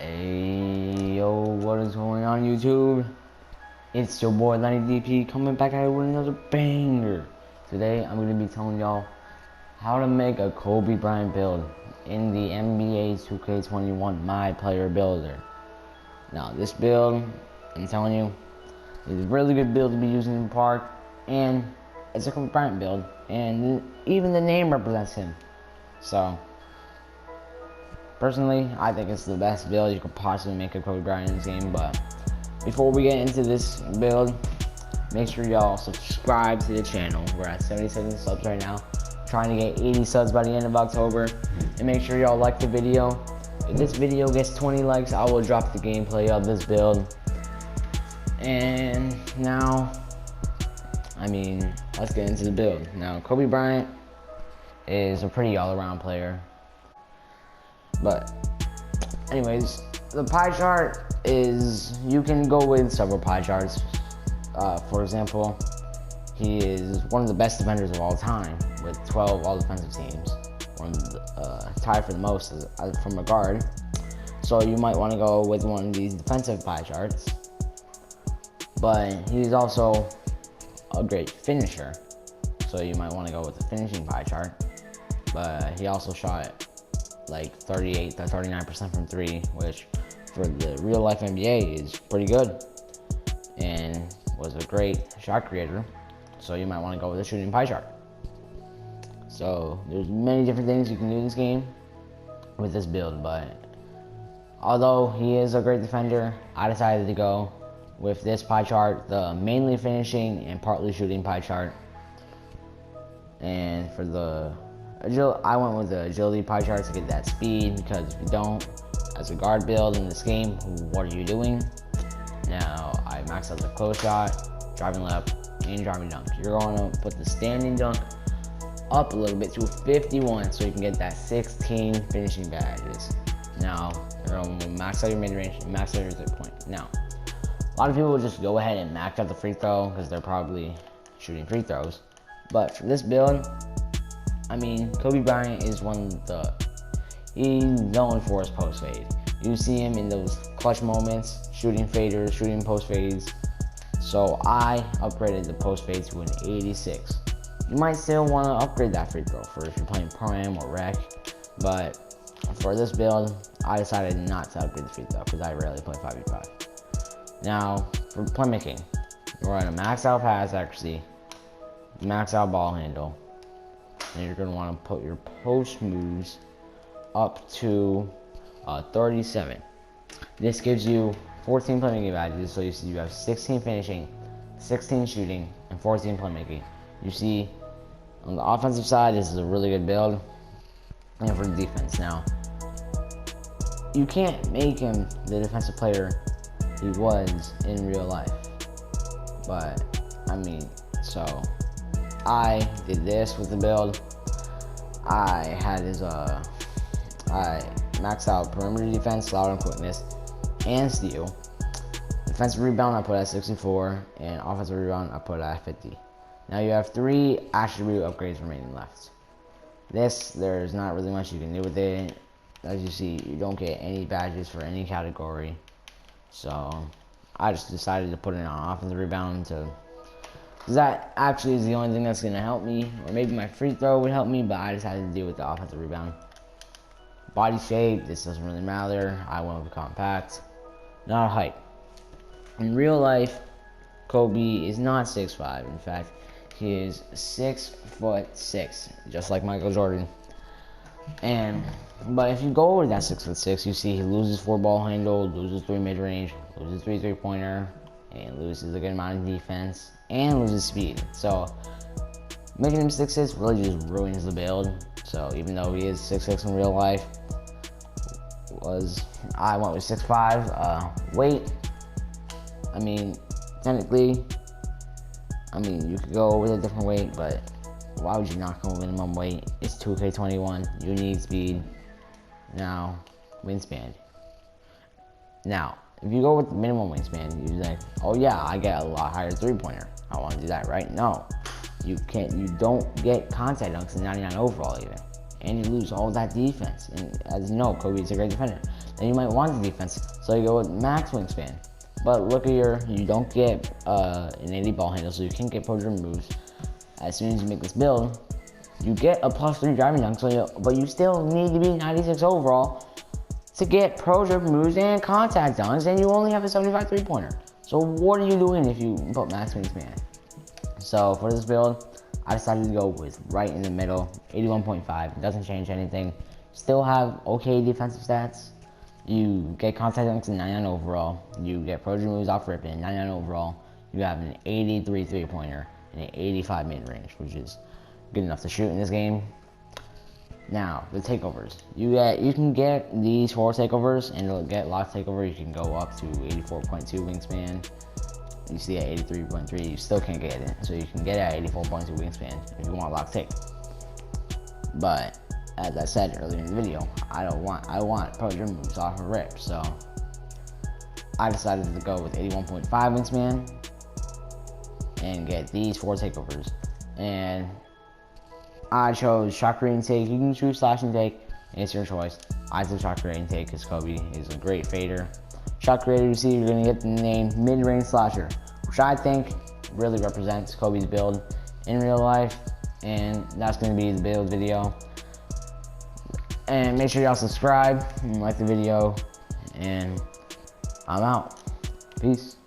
Hey yo, what is going on YouTube? It's your boy Lenny DP coming back at it with another banger. Today I'm going to be telling y'all how to make a Kobe Bryant build in the NBA 2K21 My Player Builder. Now this build, I'm telling you, is a really good build to be using in the park, and it's a Kobe Bryant build, and even the name represents him. So personally, I think it's the best build you could possibly make a Kobe Bryant in this game. But before we get into this build, make sure y'all subscribe to the channel. We're at 77 subs right now, trying to get 80 subs by the end of October. And make sure y'all like the video. If this video gets 20 likes, I will drop the gameplay of this build. And now, let's get into the build. Now, Kobe Bryant is a pretty all-around player. But anyways, the pie chart is, you can go with several pie charts. For example, he is one of the best defenders of all time with 12 all defensive teams, one of the, tied for the most from a guard. So you might want to go with one of these defensive pie charts. But he's also a great finisher, so you might want to go with the finishing pie chart. But he also shot like 38 to 39% from three, which for the real life NBA is pretty good, and was a great shot creator. So you might want to go with the shooting pie chart. So there's many different things you can do in this game with this build, but although he is a great defender, I decided to go with this pie chart, the mainly finishing and partly shooting pie chart. And for the I went with the agility pie chart to get that speed, because if you don't, as a guard build in this game, what are you doing? Now, I maxed out the close shot, driving left, and driving dunk. You're going to put the standing dunk up a little bit to 51 so you can get that 16 finishing badges. Now, you're going to max out your mid-range, max out your 3-point. Now, a lot of people will just go ahead and max out the free throw because they're probably shooting free throws. But for this build, Kobe Bryant is he's known for his post fade. You see him in those clutch moments, shooting faders, shooting post fades. So I upgraded the post fade to an 86. You might still want to upgrade that free throw for if you're playing Pro-Am or Rec, but for this build, I decided not to upgrade the free throw because I rarely play 5v5. Now, for playmaking, we're going to max out pass accuracy, max out ball handle, and you're going to want to put your post moves up to 37. This gives you 14 playmaking badges, so you see you have 16 finishing, 16 shooting, and 14 playmaking. You see, on the offensive side, this is a really good build. And for the defense, now, you can't make him the defensive player he was in real life. But, so I did this with the build. I had his, I maxed out perimeter defense, loud and quickness, and steal. Defensive rebound I put at 64, and offensive rebound I put at 50. Now you have 3 attribute upgrades remaining left. There's not really much you can do with it. As you see, you don't get any badges for any category. So I just decided to put it on offensive rebound because that actually is the only thing that's going to help me, or maybe my free throw would help me, but I decided to deal with the offensive rebound. Body shape, this doesn't really matter. I went with compact, not height. In real life, Kobe is not 6'5". In fact, he is 6'6", just like Michael Jordan. But if you go over that 6'6", you see he loses 4 ball handle, loses 3 mid range, loses 3 3-pointer, and loses a good amount of defense, and loses speed. So making him 6'6" really just ruins the build. So even though he is 6'6" in real life, I went with 6'5". Weight, technically, you could go with a different weight, but why would you not go with minimum weight? It's 2K21, you need speed. Now, wingspan. Now, if you go with the minimum wingspan, you're like, oh yeah, I get a lot higher 3-pointer. I want to do that, right? No, you can't. You don't get contact dunks in 99 overall even, and you lose all that defense. And as you know, Kobe is a great defender. then you might want the defense. So you go with max wingspan. But look at you don't get an 80 ball handle, so you can't get pro dribble moves. As soon as you make this build, you get a +3 driving dunk, but you still need to be 96 overall to get pro dribble moves and contact dunks, and you only have a 75 3-pointer. So what are you doing if you put max wingspan? So for this build, I decided to go with right in the middle, 81.5. It doesn't change anything. Still have okay defensive stats. You get contact dunks in 99 overall. You get pro dribble moves off rip in 99 overall. You have an 83 3-pointer and an 85 mid-range, which is good enough to shoot in this game. Now, the takeovers. You can get these 4 takeovers, and it'll get lock takeover. You can go up to 84.2 wingspan. You see at 83.3, you still can't get it. So you can get it at 84.2 wingspan if you want lock take. But as I said earlier in the video, I want pro dribble moves off a rip. So I decided to go with 81.5 wingspan and get these 4 takeovers. And I chose shot creating take. You can choose slashing take. It's your choice. I took shot creating take because Kobe is a great fader. Shot creator, you see, you're going to get the name mid-range slasher, which I think really represents Kobe's build in real life. And that's going to be the build video. And make sure y'all subscribe and like the video. And I'm out. Peace.